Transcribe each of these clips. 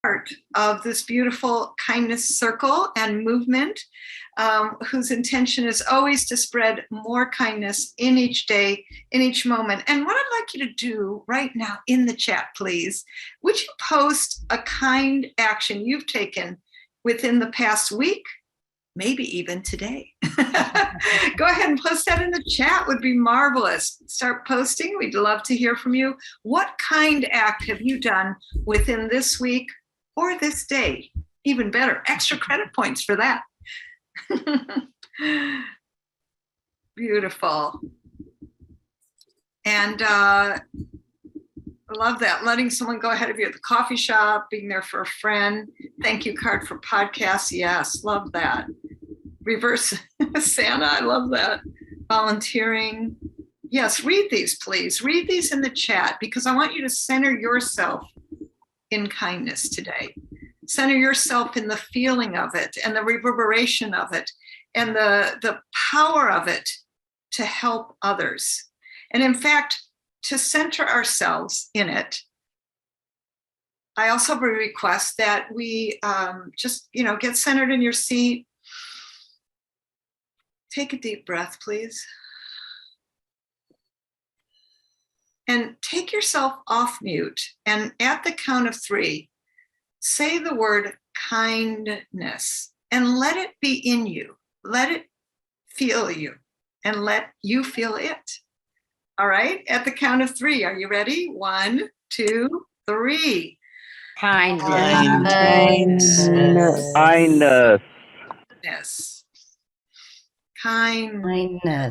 part of this beautiful kindness circle and movement, whose intention is always to spread more kindness in each day, in each moment. And what I'd like you to do right now in the chat, please, would you post a kind action you've taken within the past week, maybe even today? Go ahead and post that in the chat, would be marvelous. Start posting. We'd love to hear from you. What kind act have you done within this week or this day? Even better, extra credit points for that. Beautiful. And I love that. Letting someone go ahead of you at the coffee shop, being there for a friend. Thank you card for podcasts. Yes, love that. Reverse Santa, I love that. Volunteering. Yes, read these, please. Read these in the chat, because I want you to center yourself in kindness today. Center yourself in the feeling of it and the reverberation of it and the power of it to help others. And in fact, to center ourselves in it, I also have a request that we just, get centered in your seat. Take a deep breath, please. And take yourself off mute. And at the count of 3, say the word kindness and let it be in you. Let it feel you and let you feel it. All right. At the count of 3. Are you ready? 1, 2, 3. Kindness. Kindness. Kindness. Kindness.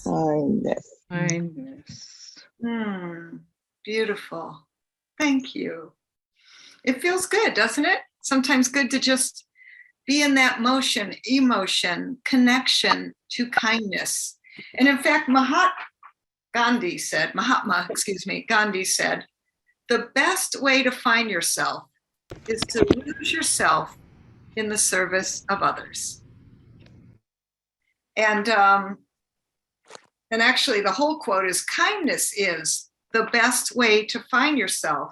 Kindness. Kindness. Beautiful. Thank you. It feels good, doesn't it? Sometimes good to just be in that motion, emotion, connection to kindness. And in fact, Mahatma Gandhi said, the best way to find yourself is to lose yourself in the service of others. And actually the whole quote is, kindness is the best way to find yourself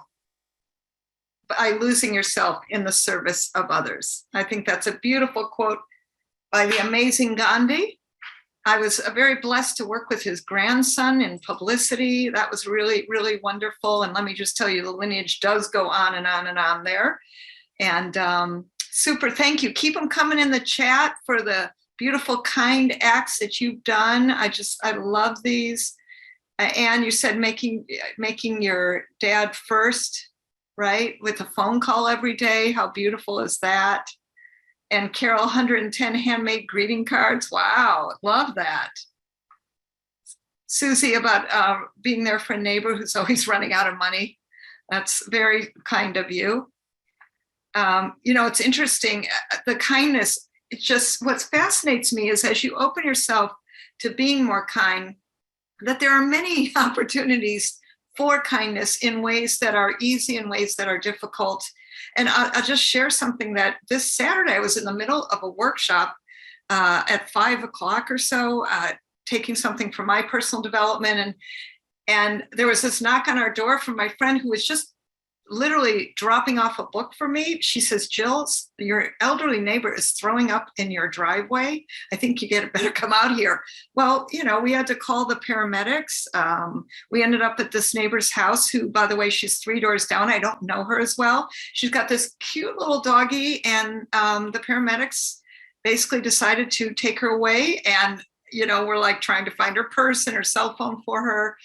by losing yourself in the service of others. I think that's a beautiful quote by the amazing Gandhi. I was very blessed to work with his grandson in publicity. That was really, really wonderful. And let me just tell you, the lineage does go on and on and on there. And super, thank you. Keep them coming in the chat for the beautiful, kind acts that you've done. I love these. Anne, you said making your dad first, right? With a phone call every day. How beautiful is that? And Carol, 110 handmade greeting cards. Wow, love that. Susie, about being there for a neighbor who's always running out of money. That's very kind of you. It's interesting, the kindness, it's just, what fascinates me is as you open yourself to being more kind, that there are many opportunities for kindness in ways that are easy and ways that are difficult. And I'll just share something that this Saturday, I was in the middle of a workshop at 5 o'clock or so, taking something for my personal development. And there was this knock on our door from my friend who was just literally dropping off a book for me. She says, Jill, your elderly neighbor is throwing up in your driveway. I think you better come out here. Well, we had to call the paramedics. We ended up at this neighbor's house who, by the way, she's 3 doors down. I don't know her as well. She's got this cute little doggie, and the paramedics basically decided to take her away. And, we're like trying to find her purse and her cell phone for her.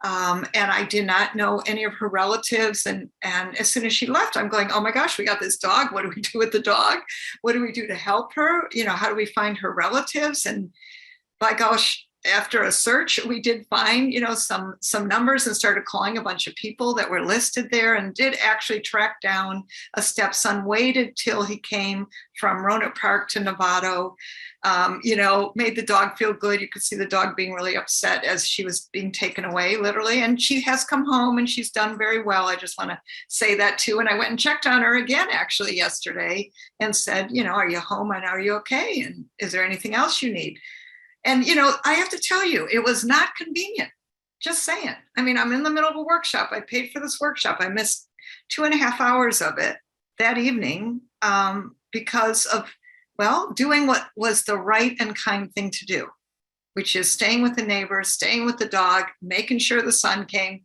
And I did not know any of her relatives. And as soon as she left, I'm going, oh my gosh, we got this dog. What do we do with the dog? What do we do to help her? How do we find her relatives? And by gosh, after a search, we did find, some numbers and started calling a bunch of people that were listed there, and did actually track down a stepson, waited till he came from Roanoke Park to Novato, made the dog feel good. You could see the dog being really upset as she was being taken away, literally. And she has come home and she's done very well. I just want to say that too. And I went and checked on her again, actually, yesterday, and said, are you home and are you okay? And is there anything else you need? And, I have to tell you, it was not convenient. Just saying. I mean, I'm in the middle of a workshop. I paid for this workshop. I missed 2.5 hours of it. that evening because of, well, doing what was the right and kind thing to do, which is staying with the neighbors, staying with the dog, making sure the son came,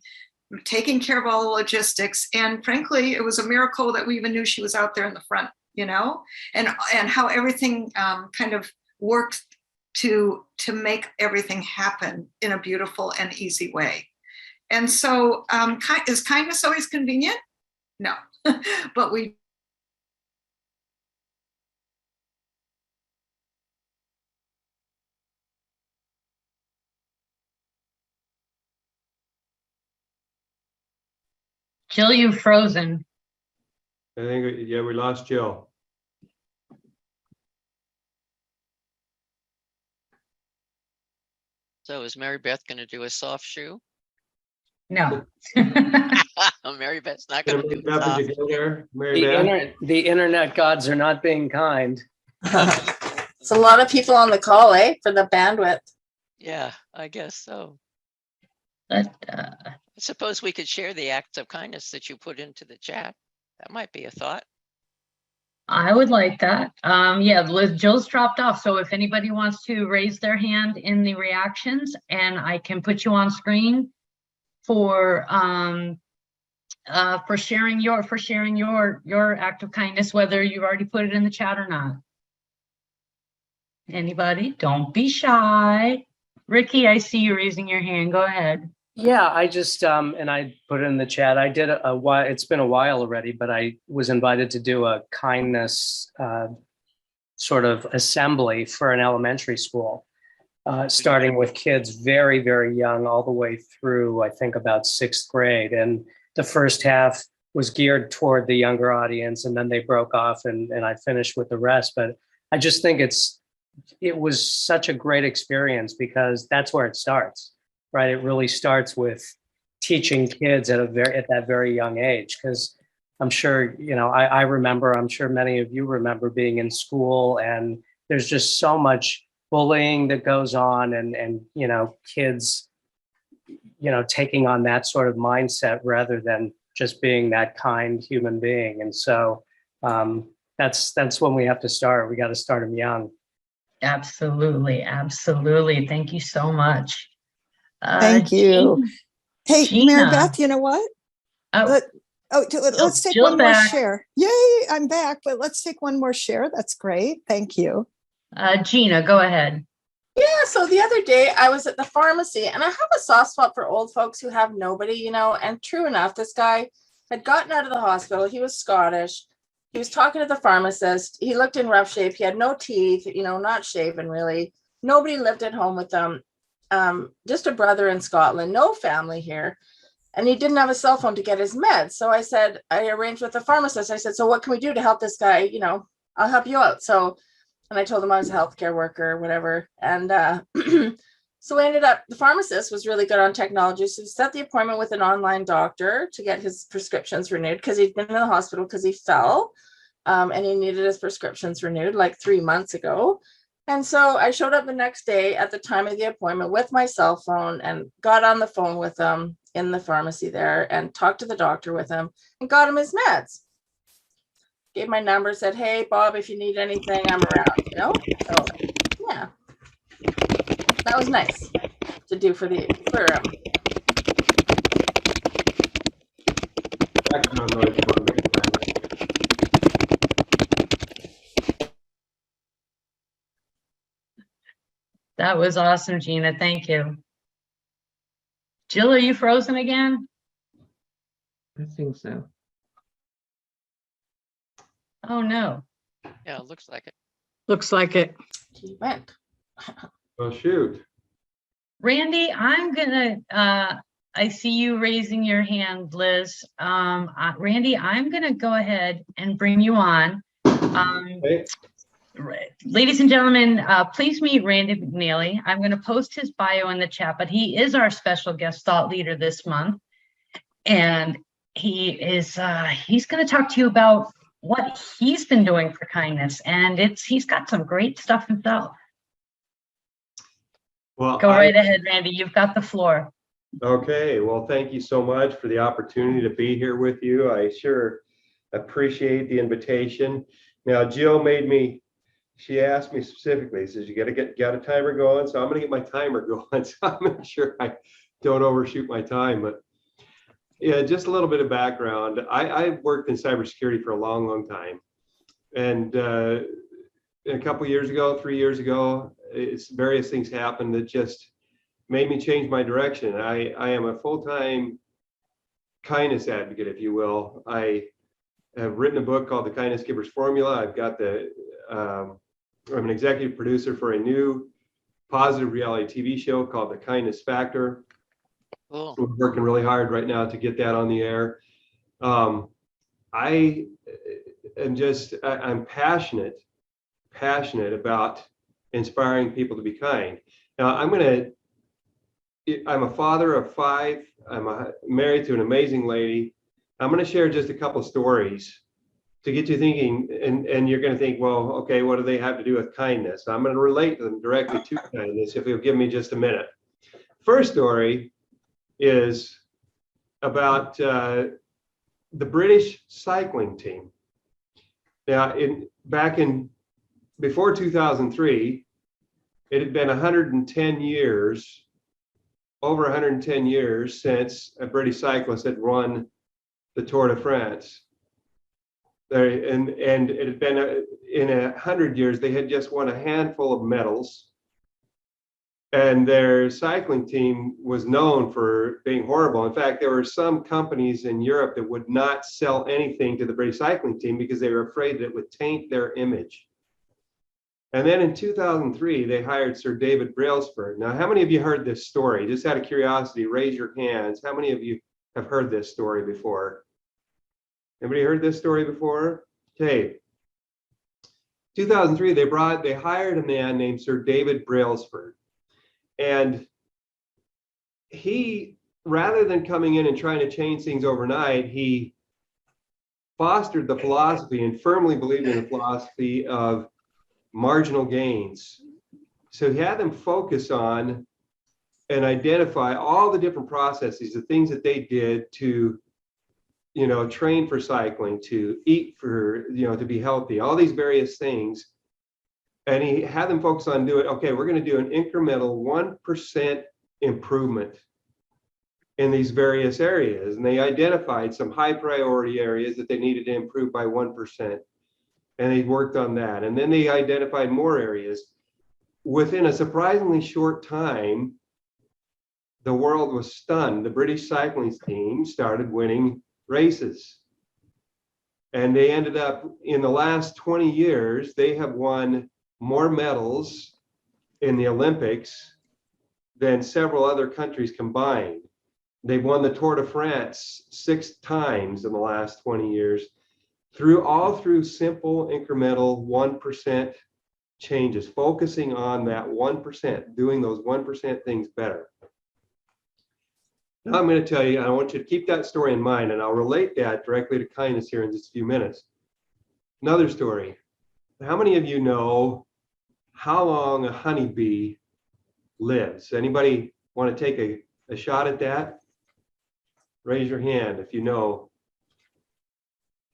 taking care of all the logistics. And frankly, it was a miracle that we even knew she was out there in the front, and how everything kind of worked to make everything happen in a beautiful and easy way. And so is kindness always convenient? No, but we Jill, you've frozen. I think, yeah, we lost Jill. So is Mary Beth going to do a soft shoe? No. Mary Beth's not going to do Beth, it. did you go there? Mary Beth? The internet gods are not being kind. It's a lot of people on the call, for the bandwidth. Yeah, I guess so. But, I suppose we could share the acts of kindness that you put into the chat. That might be a thought. I would like that. Yeah, Jill's dropped off. So if anybody wants to raise their hand in the reactions, and I can put you on screen for sharing your act of kindness, whether you've already put it in the chat or not. Anybody? Don't be shy. Ricky, I see you raising your hand. Go ahead. Yeah, I just and I put it in the chat. I did a while. It's been a while already, but I was invited to do a kindness sort of assembly for an elementary school, starting with kids very, very young, all the way through I think about 6th grade. And the first half was geared toward the younger audience, and then they broke off, and I finished with the rest. But I just think it was such a great experience because that's where it starts. Right, it really starts with teaching kids at that very young age. Because I'm sure I remember. I'm sure many of you remember being in school, and there's just so much bullying that goes on, and kids, taking on that sort of mindset rather than just being that kind human being. And so that's when we have to start. We got to start them young. Absolutely, absolutely. Thank you so much. Thank you. Hey, Gina. Mary Beth, you know what? Oh, Let's take Jill's one more back. share. Yay, I'm back, but let's take one more share. That's great. Thank you. Gina, go ahead. Yeah, so the other day I was at the pharmacy, and I have a soft spot for old folks who have nobody, and true enough, this guy had gotten out of the hospital. He was Scottish. He was talking to the pharmacist. He looked in rough shape. He had no teeth, not shaven really. Nobody lived at home with them. Just a brother in Scotland, no family here. And he didn't have a cell phone to get his meds. So I arranged with the pharmacist. I said, so what can we do to help this guy? I'll help you out. And I told him I was a healthcare worker or whatever. And so we ended up, the pharmacist was really good on technology. So he set the appointment with an online doctor to get his prescriptions renewed because he'd been in the hospital because he fell. And he needed his prescriptions renewed like 3 months ago. And so I showed up the next day at the time of the appointment with my cell phone and got on the phone with him in the pharmacy there and talked to the doctor with him and got him his meds. Gave my number, said, hey, Bob, if you need anything, I'm around, So, yeah, that was nice to do for him. Background noise for me. That was awesome, Gina. Thank you. Jill, are you frozen again? I think so. Oh, no. Yeah, it looks like it. Looks like it. He went. Oh, shoot. Randy, I'm gonna, I see you raising your hand, Liz. Randy, I'm gonna go ahead and bring you on. Okay. Ladies and gentlemen, please meet Randy McNeely. I'm going to post his bio in the chat, but he is our special guest thought leader this month. And he's going to talk to you about what he's been doing for kindness. And he's got some great stuff himself. Well, Go right ahead, Randy. You've got the floor. Okay. Well, thank you so much for the opportunity to be here with you. I sure Appreciate the invitation. Now, Jill she asked me specifically, says, you got a timer going? So I'm gonna get my timer going. So I'm gonna sure I don't overshoot my time, but yeah, just a little bit of background. I've worked in cybersecurity for a long, long time. And a couple of years ago, 3 years ago, various things happened that just made me change my direction. I am a full-time kindness advocate, if you will. I have written a book called The Kindness Giver's Formula. I've got I'm an executive producer for a new positive reality TV show called The Kindness Factor. Cool. We're working really hard right now to get that on the air. I am I'm passionate about inspiring people to be kind. Now, I'm a father of 5. I'm married to an amazing lady. I'm going to share just a couple stories to get you thinking, and you're going to think, well, okay, what do they have to do with kindness? I'm going to relate them directly to kindness if you'll give me just a minute. First story is about the British cycling team. Now, before 2003, it had been 110 years, over 110 years since a British cyclist had won the Tour de France. And it had been in 100 years, they had just won a handful of medals. And their cycling team was known for being horrible. In fact, there were some companies in Europe that would not sell anything to the British cycling team because they were afraid that it would taint their image. And then in 2003, they hired Sir David Brailsford. Now, how many of you heard this story? Just out of curiosity, raise your hands. How many of you have heard this story before? Anybody heard this story before? Okay. 2003, they hired a man named Sir David Brailsford. And he, rather than coming in and trying to change things overnight, he fostered the philosophy and firmly believed in the philosophy of marginal gains. So he had them focus on and identify all the different processes, the things that they did to, train for cycling, to eat for, to be healthy, all these various things. And he had them focus on okay, we're going to do an incremental 1% improvement in these various areas. And they identified some high priority areas that they needed to improve by 1%. And they worked on that. And then they identified more areas. Within a surprisingly short time, the world was stunned. The British cycling team started winning races. And they ended up, in the last 20 years, they have won more medals in the Olympics than several other countries combined. They've won the Tour de France 6 times in the last 20 years, through simple incremental 1% changes, focusing on that 1%, doing those 1% things better. Now I'm going to tell you, I want you to keep that story in mind, and I'll relate that directly to kindness here in just a few minutes. Another story. How many of you know how long a honeybee lives? Anybody want to take a shot at that? Raise your hand if you know.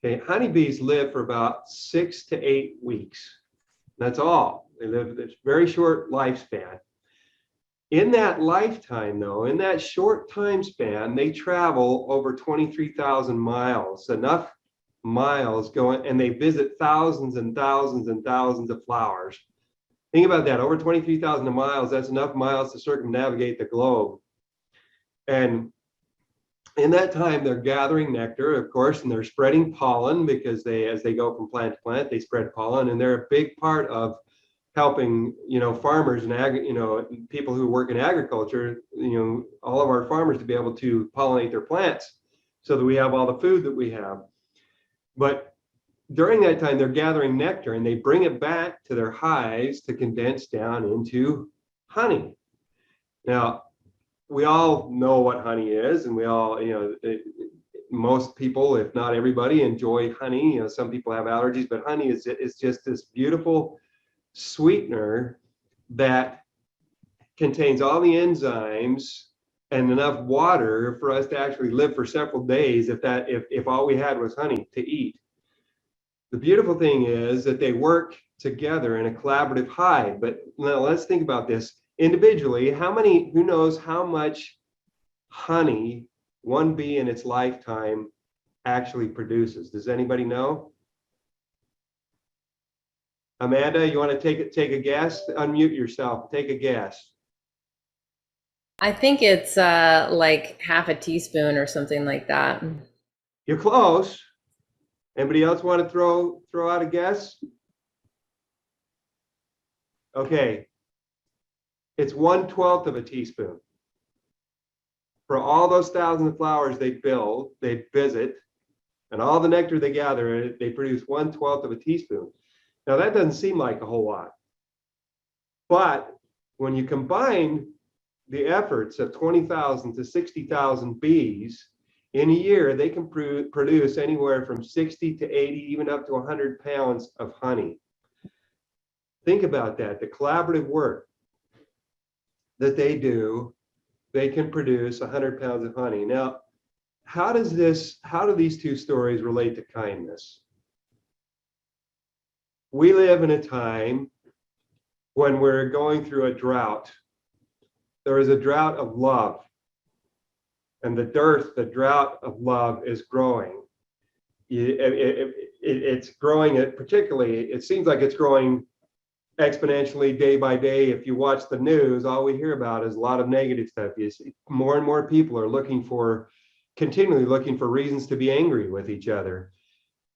Okay, honeybees live for about 6 to 8 weeks. That's all. They live this very short lifespan. In that lifetime, though, in that short time span, they travel over 23,000 miles, enough miles going, and they visit thousands and thousands and thousands of flowers. Think about that, over 23,000 miles, that's enough miles to circumnavigate the globe. And in that time, they're gathering nectar, of course, and they're spreading pollen because as they go from plant to plant, they spread pollen, and they're a big part of helping, farmers and people who work in agriculture, all of our farmers to be able to pollinate their plants so that we have all the food that we have. But during that time, they're gathering nectar and they bring it back to their hives to condense down into honey. Now, we all know what honey is, and we all, most people, if not everybody, enjoy honey. Some people have allergies, but honey is just this beautiful sweetener that contains all the enzymes and enough water for us to actually live for several days if all we had was honey to eat. The beautiful thing is that they work together in a collaborative hive. But now let's think about this individually. Who knows how much honey one bee in its lifetime actually produces? Does anybody know? Amanda, you want to take a guess? Unmute yourself. Take a guess. I think it's like half a teaspoon or something like that. You're close. Anybody else want to throw out a guess? Okay. It's 1/12 of a teaspoon. For all those thousands of flowers they visit, and all the nectar they gather, they produce 1/12 of a teaspoon. Now that doesn't seem like a whole lot. But when you combine the efforts of 20,000 to 60,000 bees in a year, they can produce anywhere from 60 to 80, even up to 100 pounds of honey. Think about that, the collaborative work that they do, they can produce 100 pounds of honey. Now, how do these two stories relate to kindness? We live in a time when we're going through a drought. There is a drought of love, and the drought of love is growing. It's growing, it seems like it's growing exponentially day by day. If you watch the news, all we hear about is a lot of negative stuff. You see more and more people are continually looking for reasons to be angry with each other.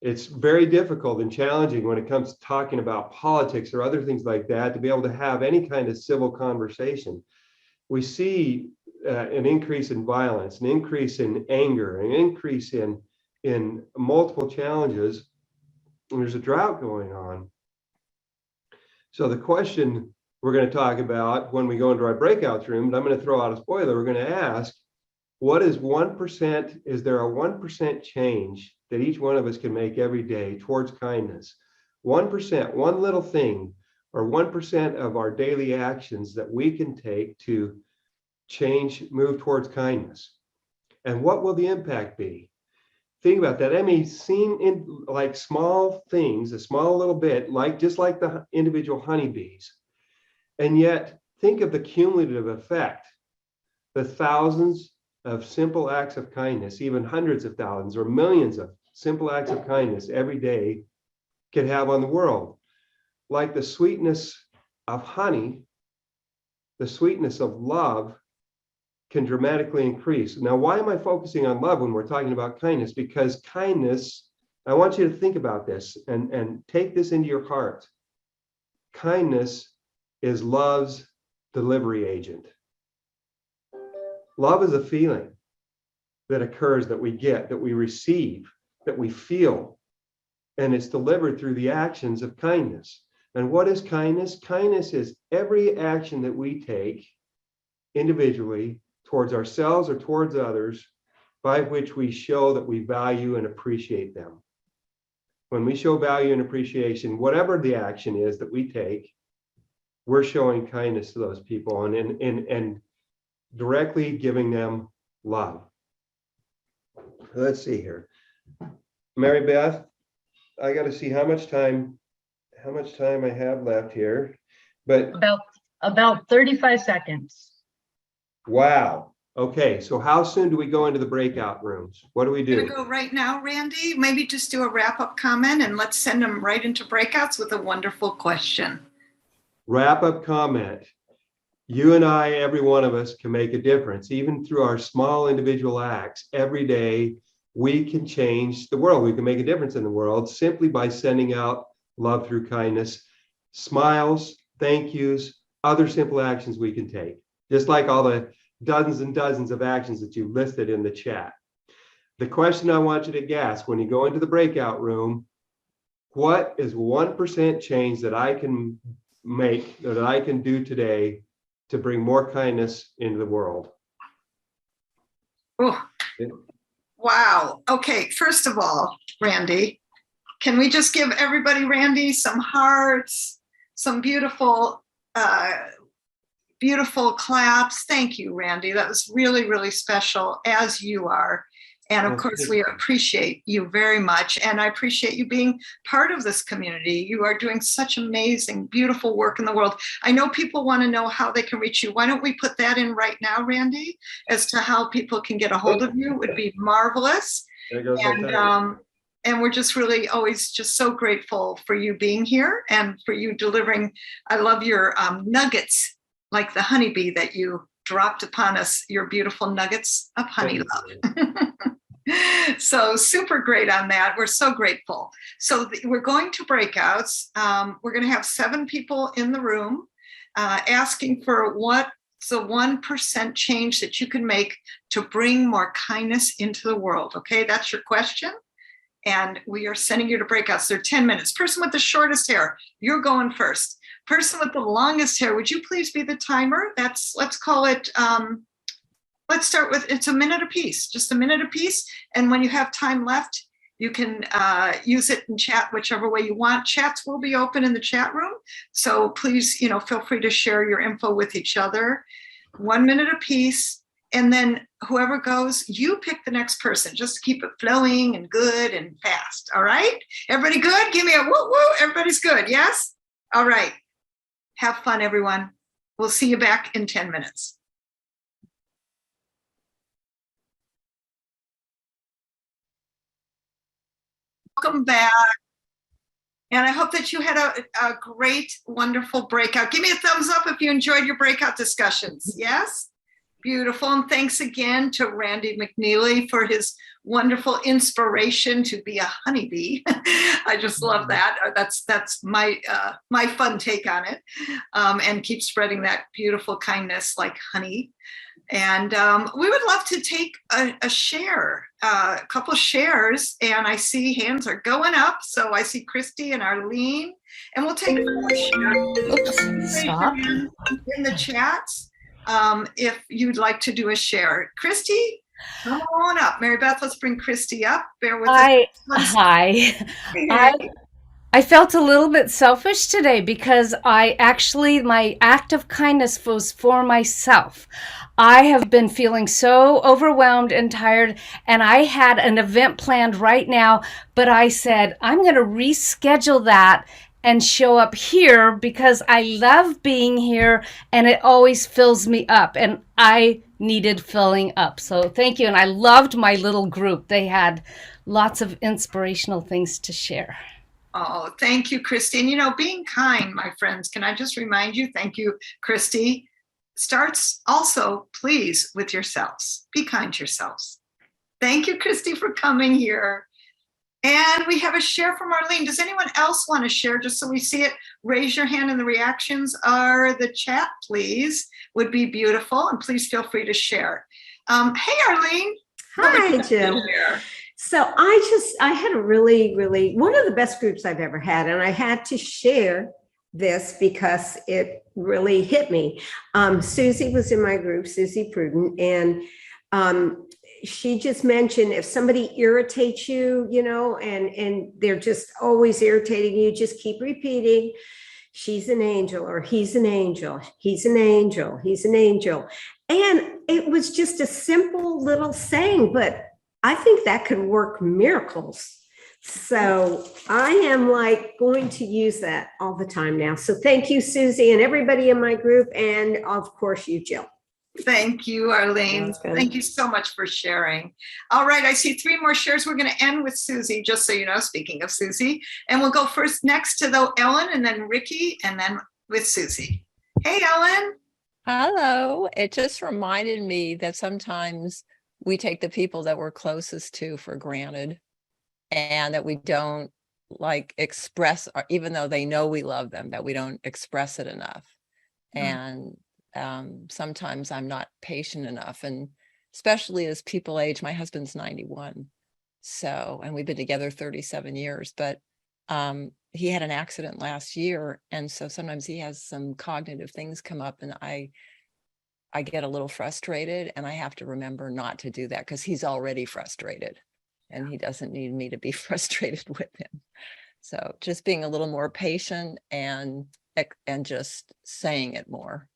It's very difficult and challenging when it comes to talking about politics or other things like that to be able to have any kind of civil conversation. We see an increase in violence, an increase in anger, an increase in multiple challenges, and there's a drought going on. So the question we're going to talk about when we go into our breakout room, and I'm going to throw out a spoiler, we're going to ask, what is 1%? Is there a 1% change that each one of us can make every day towards kindness? 1%, one little thing, or 1% of our daily actions that we can take to move towards kindness. And what will the impact be? Think about that. That may seem like small things, a small little bit, just like the individual honeybees. And yet, think of the cumulative effect, the thousands of simple acts of kindness, even hundreds of thousands or millions of simple acts of kindness every day can have on the world. Like the sweetness of honey, the sweetness of love can dramatically increase. Now, why am I focusing on love when we're talking about kindness? Because kindness, I want you to think about this and take this into your heart. Kindness is love's delivery agent. Love is a feeling that occurs, that we get, that we receive, that we feel, and it's delivered through the actions of kindness. And what is kindness? Kindness is every action that we take individually towards ourselves or towards others by which we show that we value and appreciate them. When we show value and appreciation, whatever the action is that we take, we're showing kindness to those people and directly giving them love. Let's see here. Mary Beth, I got to see how much time I have left here. But About 35 seconds. wow. Okay, so how soon do we go into the breakout rooms? What do we do? We're gonna go right now, Randy. Maybe just do a wrap-up comment and let's send them right into breakouts with a wonderful question. Wrap-up comment. You and I, every one of us, can make a difference, even through our small individual acts. Every day, we can change the world. We can make a difference in the world simply by sending out love through kindness, smiles, thank yous, other simple actions we can take, just like all the dozens and dozens of actions that you listed in the chat. The question I want you to guess when you go into the breakout room, what is 1% change that I can make, that I can do today to bring more kindness into the world? Oh, wow. Okay, first of all, Randy, can we just give everybody, Randy, some hearts, some beautiful claps? Thank you, Randy. That was really, really special, as you are. And of Well, course, thank we appreciate you very much. And I appreciate you being part of this community. You are doing such amazing, beautiful work in the world. I know people want to know how they can reach you. Why don't we put that in right now, Randy, as to how people can get a hold of you? It would be marvelous. There goes my And time. and we're just really always just so grateful for you being here and for you delivering. I love your nuggets, like the honeybee that you dropped upon us, your beautiful nuggets of honey love. So super great on that. We're so grateful. So we're going to breakouts. We're going to have 7 people in the room asking for what's the 1% change that you can make to bring more kindness into the world. Okay, that's your question. And we are sending you to breakouts. They're 10 minutes. Person with the shortest hair, you're going first. Person with the longest hair, would you please be the timer? Let's call it, let's start with, it's a minute apiece, just a minute apiece. And when you have time left, you can use it in chat whichever way you want. Chats will be open in the chat room. So please, feel free to share your info with each other. 1 minute apiece. And then whoever goes, you pick the next person, just to keep it flowing and good and fast. All right. Everybody good? Give me a woo woo. Everybody's good. Yes. All right. Have fun, everyone. We'll see you back in 10 minutes. Welcome back. And I hope that you had a great, wonderful breakout. Give me a thumbs up if you enjoyed your breakout discussions. Yes? Beautiful. And thanks again to Randy McNeely for his wonderful inspiration to be a honeybee. I just love that. That's my fun take on it. And keep spreading that beautiful kindness like honey. And we would love to take a share, a couple shares. And I see hands are going up. So I see Christy and Arlene. And we'll take 4 shares. Oops, stop. In the chats. If you'd like to do a share. Christy, come on up. Mary Beth, let's bring Christy up. Bear with us. Hi. I felt a little bit selfish today because my act of kindness was for myself. I have been feeling so overwhelmed and tired, and I had an event planned right now, but I said, I'm going to reschedule that and show up here because I love being here and it always fills me up, and I needed filling up. So thank you. And I loved my little group. They had lots of inspirational things to share. Oh, thank you, Christy. And being kind, my friends, can I just remind you, thank you, Christy, starts also, please, with yourselves. Be kind to yourselves. Thank you, Christy, for coming here. And we have a share from Arlene. Does anyone else want to share, just so we see it? Raise your hand in the reactions or the chat, please. Would be beautiful. And please feel free to share. Hey, Arlene. Hi, Jill. So I had a really, really, one of the best groups I've ever had. And I had to share this because it really hit me. Susie was in my group, Susie Pruden, and she just mentioned if somebody irritates you, and they're just always irritating you, just keep repeating, she's an angel, or he's an angel, he's an angel, he's an angel. And it was just a simple little saying, but I think that could work miracles. So I am going to use that all the time now. So thank you, Susie, and everybody in my group. And of course you, Jill. Thank you, Arlene. Thank you so much for sharing. All right, I see 3 more shares. We're going to end with Susie, just so you know, speaking of Susie. And we'll go first next to Ellen, and then Ricky, and then with Susie. Hey, Ellen. Hello. It just reminded me that sometimes we take the people that we're closest to for granted, and that we don't express, even though they know we love them, that we don't express it enough. And sometimes I'm not patient enough, and especially as people age. My husband's 91, and we've been together 37 years, but he had an accident last year, and so sometimes he has some cognitive things come up, and I get a little frustrated, and I have to remember not to do that because he's already frustrated and he doesn't need me to be frustrated with him. So just being a little more patient and just saying it more.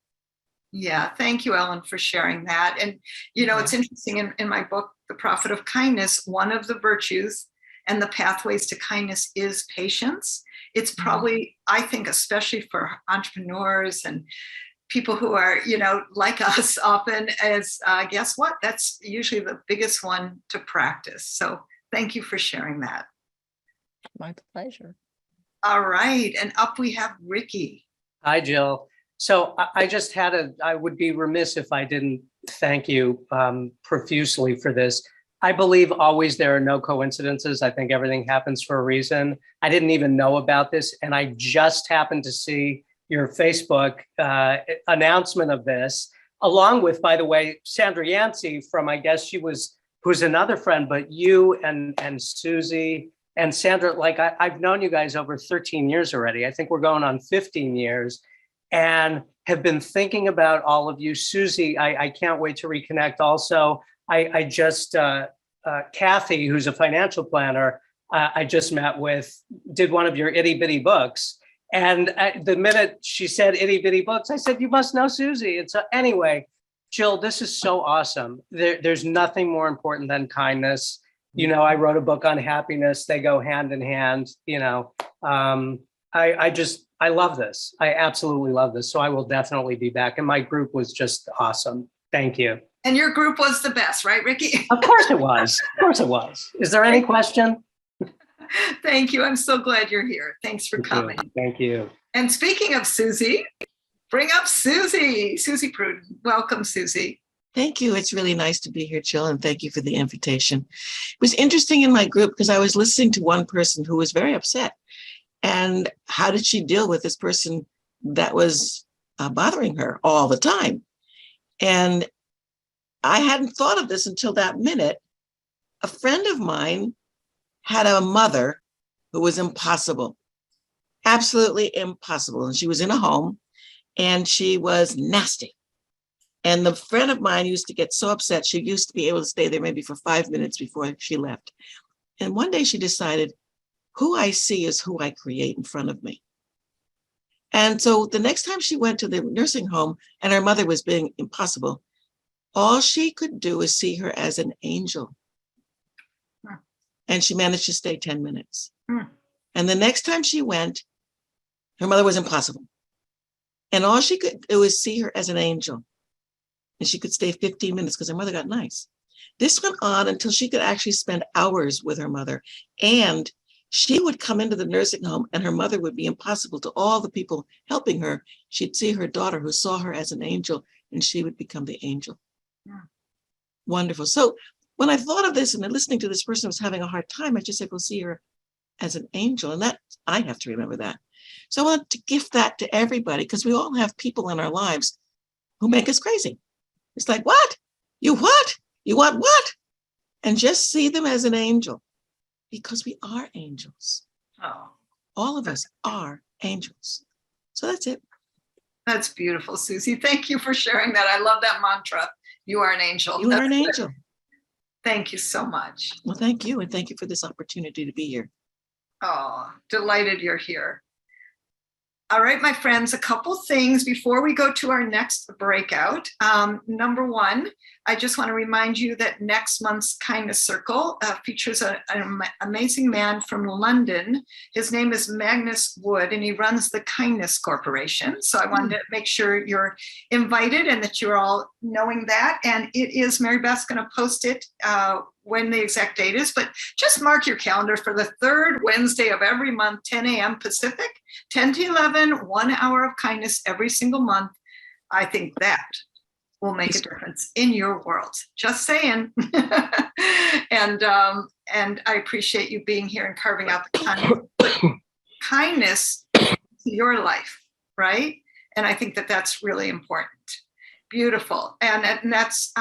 Yeah, thank you, Ellen, for sharing that. And, it's interesting in my book, The Profit of Kindness, one of the virtues and the pathways to kindness is patience. It's probably, I think, especially for entrepreneurs and people who are, like us often, as guess what? That's usually the biggest one to practice. So thank you for sharing that. My pleasure. All right. And up we have Ricky. Hi, Jill. So I would be remiss if I didn't thank you profusely for this. I believe always there are no coincidences. I think everything happens for a reason. I didn't even know about this, and I just happened to see your Facebook announcement of this, along with, by the way, Sandra Yancey from, I guess who's another friend, but you and Susie and Sandra, like I've known you guys over 13 years already. I think we're going on 15 years and have been thinking about all of you. Susie, I can't wait to reconnect. Also, I just, Kathy, who's a financial planner, I just met with, did one of your itty bitty books. And the minute she said itty bitty books, I said, you must know Susie. And so anyway, Jill, this is so awesome. There's nothing more important than kindness. I wrote a book on happiness. They go hand in hand. I love this. I absolutely love this. So I will definitely be back. And my group was just awesome. Thank you. And your group was the best, right, Ricky? Of course it was. Of course it was. Is there any question? Thank you. I'm so glad you're here. Thanks for coming. Thank you. And speaking of Susie, bring up Susie. Susie Pruden. Welcome, Susie. Thank you. It's really nice to be here, Jill, and thank you for the invitation. It was interesting in my group because I was listening to one person who was very upset. And how did she deal with this person that was bothering her all the time? And I hadn't thought of this until that minute. A friend of mine had a mother who was impossible, absolutely impossible. And she was in a home and she was nasty. And the friend of mine used to get so upset. She used to be able to stay there maybe for 5 minutes before she left. And one day she decided, who I see is who I create in front of me. And so the next time she went to the nursing home and her mother was being impossible, all she could do is see her as an angel. And she managed to stay 10 minutes. And the next time she went, her mother was impossible. And all she could do was see her as an angel. And she could stay 15 minutes because her mother got nice. This went on until she could actually spend hours with her mother. And she would come into the nursing home and her mother would be impossible to all the people helping her. She'd see her daughter who saw her as an angel and she would become the angel. Wonderful. So when I thought of this and listening to this person who was having a hard time, I just said, we'll see her as an angel. And that I have to remember that. So I want to gift that to everybody because we all have people in our lives who make us crazy. It's like, what? You what? You want what? And just see them as an angel because we are angels. Oh, all of us are angels. So that's it. That's beautiful, Susie. Thank you for sharing that. I love that mantra. You are an angel. You are an angel. Thank you so much. Well, thank you. And thank you for this opportunity to be here. Oh, delighted you're here. All right, my friends, a couple things before we go to our next breakout. Number one, I just want to remind you that next month's Kindness Circle features an amazing man from London. His name is Magnus Wood, and he runs the Kindness Corporation. So I wanted to make sure you're invited and that you're all knowing that. And it is, Mary Beth's going to post it when the exact date is, but just mark your calendar for the third Wednesday of every month, 10 a.m. Pacific, 10 to 11, 1 hour of kindness every single month. I think that will make a difference in your world. Just saying. And I appreciate you being here and carving out the kindness to your life, right? And I think that that's really important. Beautiful. And that's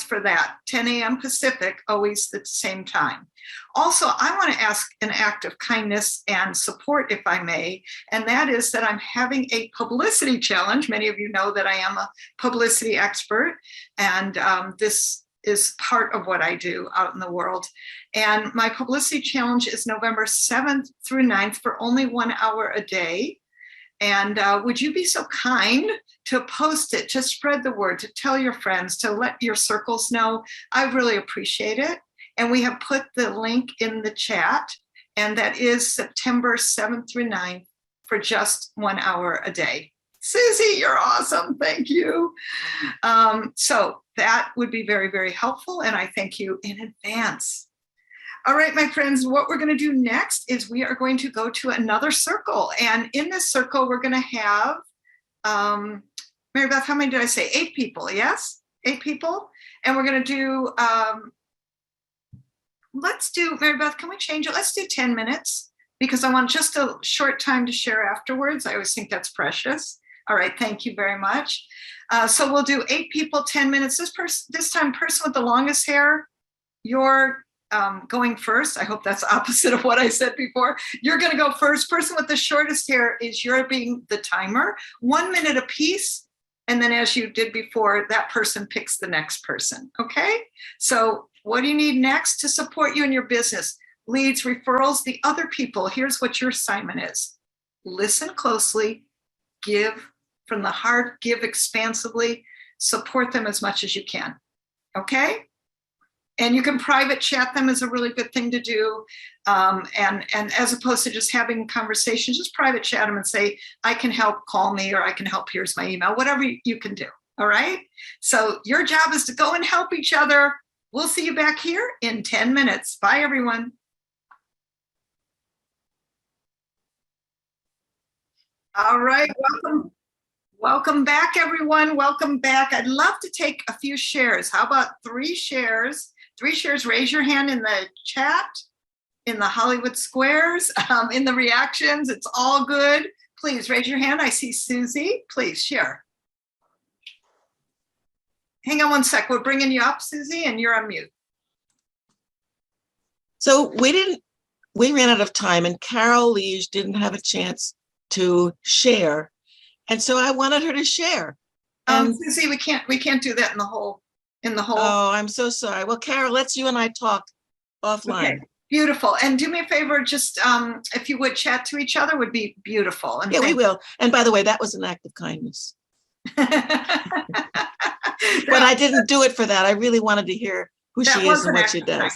for that, 10 a.m. Pacific, always the same time. Also, I want to ask an act of kindness and support, if I may, and that is that I'm having a publicity challenge. Many of you know that I am a publicity expert, and this is part of what I do out in the world. And my publicity challenge is November 7th through 9th for only 1 hour a day. And would you be so kind to post it, to spread the word, to tell your friends, to let your circles know? I really appreciate it. And we have put the link in the chat, and that is September 7th through 9th for just 1 hour a day. Susie, you're awesome. Thank you. So that would be very, very helpful. And I thank you in advance. All right, my friends, what we're going to do next is we are going to go to another circle. And in this circle, we're going to have, Mary Beth, how many did I say? 8 people, yes? 8 people. And we're going to do, let's do, Mary Beth, can we change it? Let's do 10 minutes because I want just a short time to share afterwards. I always think that's precious. All right, thank you very much. So we'll do 8 people, 10 minutes. This time, person with the longest hair, you're going first. I hope that's opposite of what I said before. You're going to go first. Person with the shortest hair is you're being the timer. 1 minute apiece. And then as you did before, that person picks the next person. Okay. So what do you need next to support you in your business? Leads, referrals, the other people. Here's what your assignment is. Listen closely, give from the heart, give expansively, support them as much as you can. Okay. And you can private chat them is a really good thing to do. And as opposed to just having conversations, just private chat them and say, I can help, call me, or I can help, here's my email, whatever you can do. All right. So your job is to go and help each other. We'll see you back here in 10 minutes. Bye, everyone. All right. Welcome back, everyone. Welcome back. I'd love to take a few shares. How about 3 shares? 3 shares, raise your hand in the chat, in the Hollywood squares, in the reactions. It's all good. Please raise your hand. I see Susie. Please share. Hang on one sec. We're bringing you up, Susie, and you're on mute. So we ran out of time, and Carol Liege didn't have a chance to share. And so I wanted her to share. Susie, we can't do that in the whole. Oh, I'm so sorry. Well, Carol, let's you and I talk offline. Okay, beautiful. And do me a favor, just if you would chat to each other would be beautiful. And yeah, we will. And by the way, that was an act of kindness. But I didn't do it for that. I really wanted to hear who she is and what she does.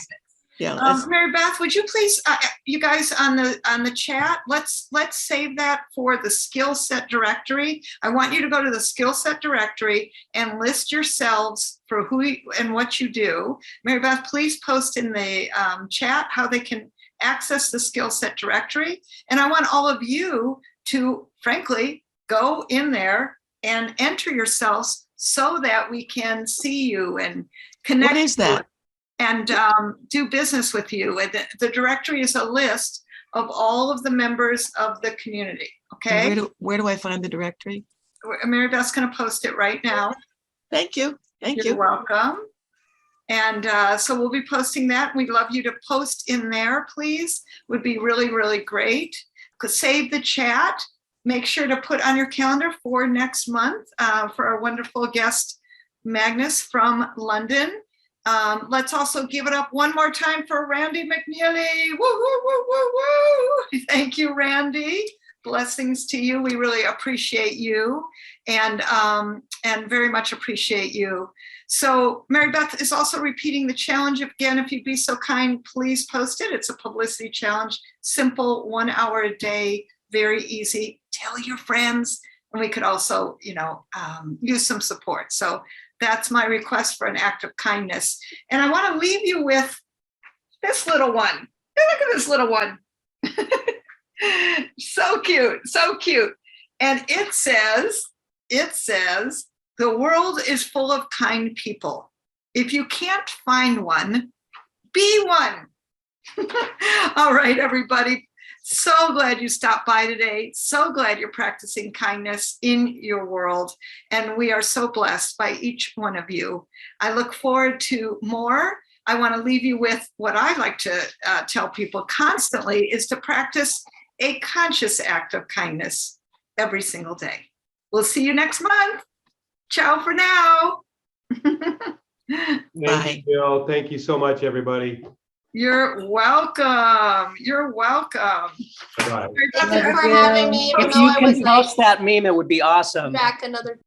Yeah. Mary Beth, would you please, you guys on the chat, let's save that for the skill set directory. I want you to go to the skill set directory and list yourselves for who and what you do. Mary Beth, please post in the chat how they can access the skill set directory. And I want all of you to, frankly, go in there and enter yourselves so that we can see you and connect. What is that? And do business with you. And the directory is a list of all of the members of the community. Okay. And where do I find the directory? Mary Beth's going to post it right now. Thank you. You're welcome. And so we'll be posting that. We'd love you to post in there, please. Would be really, really great. Save the chat. Make sure to put on your calendar for next month for our wonderful guest, Magnus from London. Let's also give it up one more time for Randy McNeely. Woo, woo, woo, woo, woo. Thank you, Randy. Blessings to you. We really appreciate you and very much appreciate you. So Mary Beth is also repeating the challenge. Again, if you'd be so kind, please post it. It's a publicity challenge, simple, 1 hour a day, very easy. Tell your friends. And we could also, use some support. So that's my request for an act of kindness. And I want to leave you with this little one. Hey, look at this little one. So cute, so cute. And it says, the world is full of kind people. If you can't find one, be one. All right, everybody. So glad you stopped by today. So glad you're practicing kindness in your world. And we are so blessed by each one of you. I look forward to more. I want to leave you with what I like to tell people constantly is to practice a conscious act of kindness every single day. We'll see you next month. Ciao for now. Thank you, Jill. Thank you so much, everybody. You're welcome. You're welcome. Bye-bye. Thank you for having me. Even If though you I can was like post that meme, it would be awesome. back another